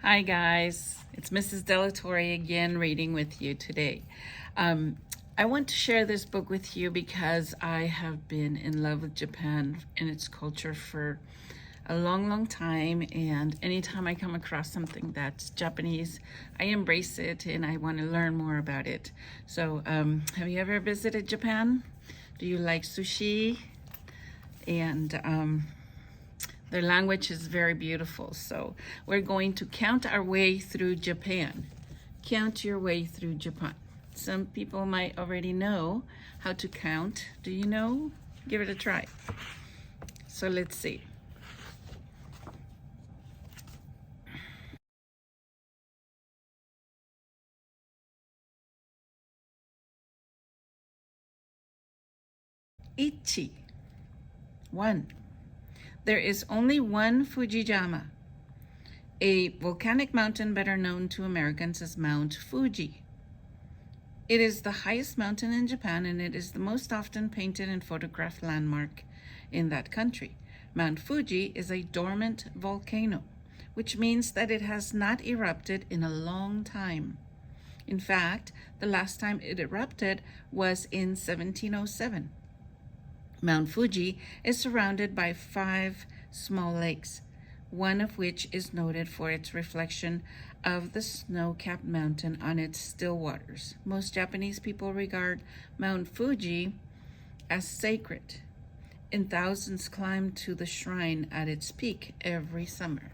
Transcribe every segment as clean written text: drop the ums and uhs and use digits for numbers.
Hi guys, it's Mrs. Delatorre again reading with you today. I want to share this book with you because I have been in love with Japan and its culture for a long time, and anytime I come across something that's Japanese, I embrace it and I want to learn more about it. So have you ever visited Japan? Do you like sushi? And their language is very beautiful. So we're going to count our way through Japan. Count your way through Japan. Some people might already know how to count. Do you know? Give it a try. So let's see. Ichi. 1. There is only one Fujiyama, a volcanic mountain better known to Americans as Mount Fuji. It is the highest mountain in Japan, and it is the most often painted and photographed landmark in that country. Mount Fuji is a dormant volcano, which means that it has not erupted in a long time. In fact, the last time it erupted was in 1707. Mount Fuji is surrounded by 5 small lakes, one of which is noted for its reflection of the snow-capped mountain on its still waters. Most Japanese people regard Mount Fuji as sacred, and thousands climb to the shrine at its peak every summer.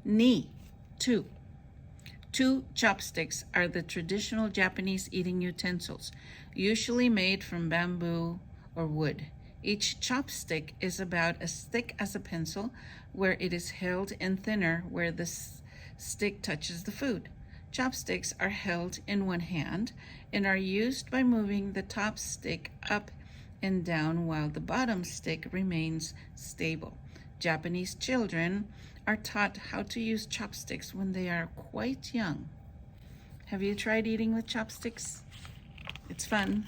Ni, 2. 2 chopsticks are the traditional Japanese eating utensils, usually made from bamboo or wood. Each chopstick is about as thick as a pencil, where it is held, and thinner where the stick touches the food. Chopsticks are held in one hand and are used by moving the top stick up and down while the bottom stick remains stable. Japanese children are taught how to use chopsticks when they are quite young. Have you tried eating with chopsticks? It's fun.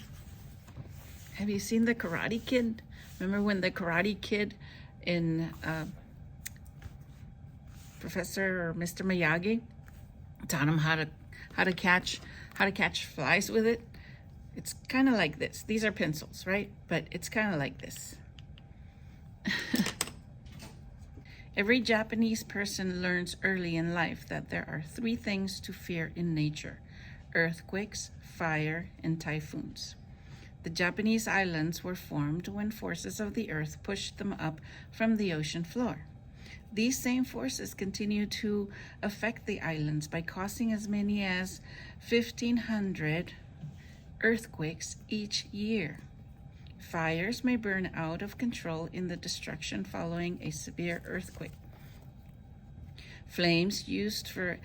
Have you seen the Karate Kid? Remember when the Karate Kid in Professor or Mr. Miyagi taught him how to catch flies with it? It's kind of like this. These are pencils, right? But it's kind of like this. Every Japanese person learns early in life that there are 3 things to fear in nature: earthquakes, fire, and typhoons. The Japanese islands were formed when forces of the earth pushed them up from the ocean floor. These same forces continue to affect the islands by causing as many as 1,500 earthquakes each year. Fires may burn out of control in the destruction following a severe earthquake. Flames used for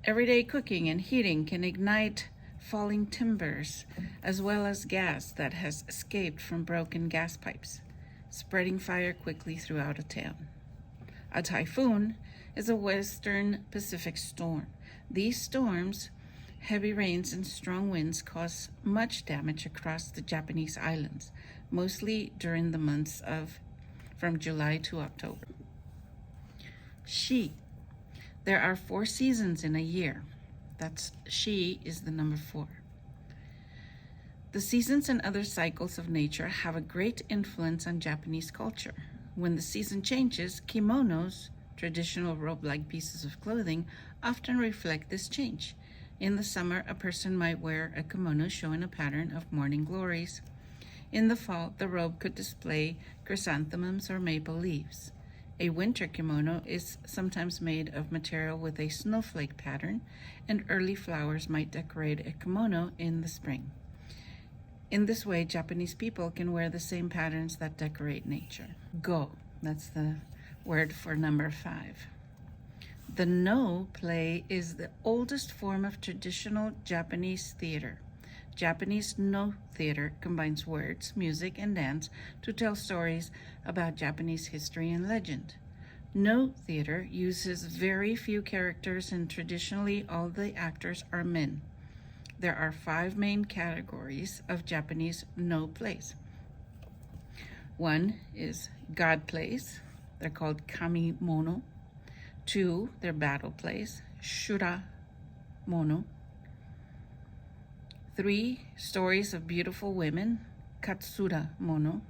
everyday cooking and heating can ignite falling timbers, as well as gas that has escaped from broken gas pipes, spreading fire quickly throughout a town. A typhoon is a western Pacific storm. These storms, heavy rains and strong winds, cause much damage across the Japanese islands, mostly during the months from July to October. Shi. There are 4 seasons in a year. That's Shi is the number 4. The seasons and other cycles of nature have a great influence on Japanese culture. When the season changes, kimonos, traditional robe-like pieces of clothing, often reflect this change. In the summer, a person might wear a kimono showing a pattern of morning glories. In the fall, the robe could display chrysanthemums or maple leaves. A winter kimono is sometimes made of material with a snowflake pattern, and early flowers might decorate a kimono in the spring. In this way, Japanese people can wear the same patterns that decorate nature. Go, that's the word for number 5. The no play is the oldest form of traditional Japanese theater. Japanese no theater combines words, music, and dance to tell stories about Japanese history and legend. No theater uses very few characters, and traditionally all the actors are men. There are 5 main categories of Japanese no plays. 1 is God plays, They're called kamimono. 2, their battle place, shura mono. 3, stories of beautiful women, katsura mono.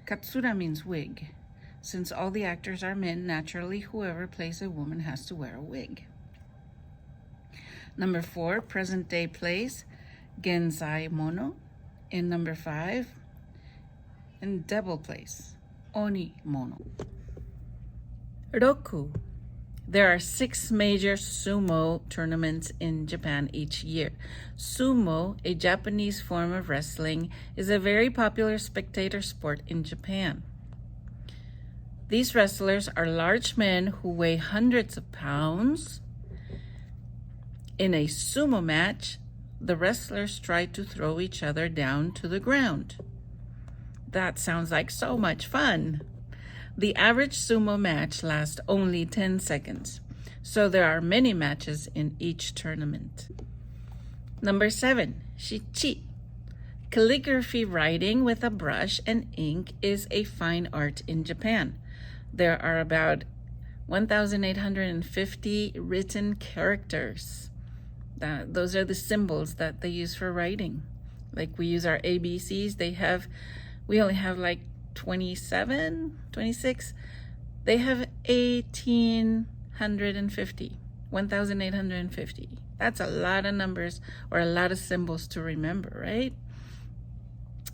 Katsura means wig. Since all the actors are men, naturally whoever plays a woman has to wear a wig. Number 4, present day plays, genzai mono. And number 5, in double place, oni mono. Roku. There are 6 major sumo tournaments in Japan each year. Sumo, a Japanese form of wrestling, is a very popular spectator sport in Japan. These wrestlers are large men who weigh hundreds of pounds. In a sumo match, the wrestlers try to throw each other down to the ground. That sounds like so much fun. The average sumo match lasts only 10 seconds, so there are many matches in each tournament. Number 7, shichi. Calligraphy writing with a brush and ink is a fine art in Japan. There are about 1,850 written characters. Those are the symbols that they use for writing. Like we use our ABCs, we only have like 27, 26. They have 1,850. That's a lot of numbers or a lot of symbols to remember, right?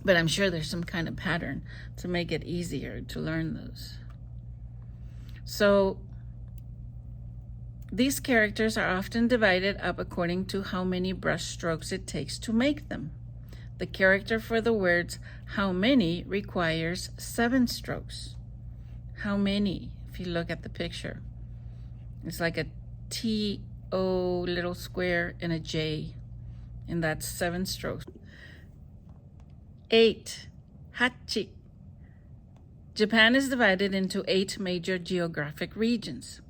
But I'm sure there's some kind of pattern to make it easier to learn those. So these characters are often divided up according to how many brush strokes it takes to make them. The character for the words how many requires 7 strokes. How many, if you look at the picture, it's like a T-O little square and a J, and that's 7 strokes. 8, hachi. Japan is divided into 8 major geographic regions.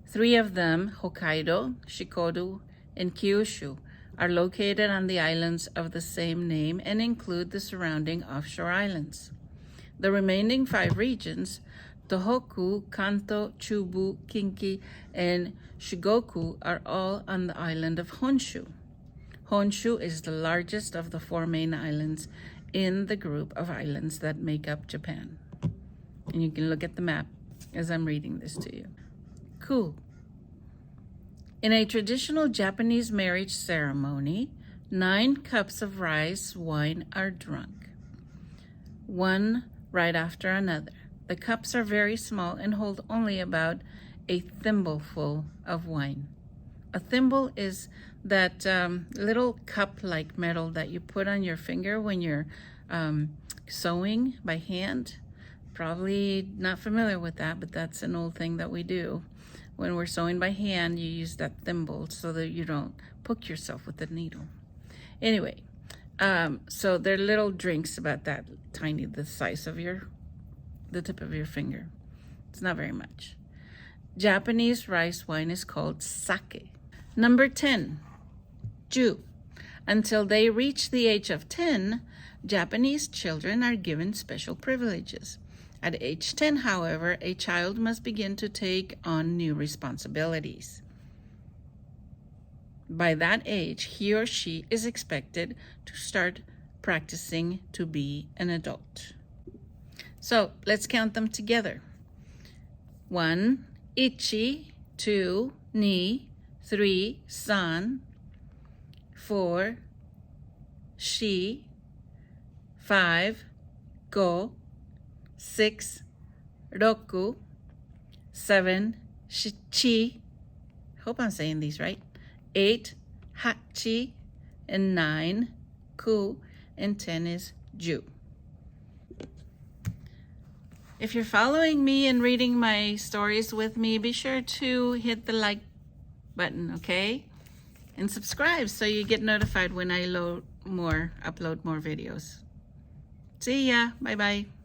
3 of them, Hokkaido, Shikoku, and Kyushu, are located on the islands of the same name and include the surrounding offshore islands. The remaining 5 regions, Tohoku, Kanto, Chubu, Kinki, and Shigoku, are all on the island of Honshu. Honshu is the largest of the 4 main islands in the group of islands that make up Japan. And you can look at the map as I'm reading this to you. Cool. In a traditional Japanese marriage ceremony, 9 cups of rice wine are drunk, one right after another. The cups are very small and hold only about a thimbleful of wine. A thimble is that little cup-like metal that you put on your finger when you're sewing by hand. Probably not familiar with that, but that's an old thing that we do. When we're sewing by hand, you use that thimble so that you don't poke yourself with the needle. Anyway, so they're little drinks about that tiny, the size of the tip of your finger. It's not very much. Japanese rice wine is called sake. Number 10, ju. Until they reach the age of 10, Japanese children are given special privileges. At age 10, however, a child must begin to take on new responsibilities. By that age, he or she is expected to start practicing to be an adult. So let's count them together. 1, ichi, 2, ni, 3, san, 4, shi, 5, go, 6, roku, 7, shichi, hope I'm saying these right, 8, hachi, and 9, ku, and 10 is ju. If you're following me and reading my stories with me, be sure to hit the like button, okay? And subscribe so you get notified when I upload more videos. See ya. Bye-bye.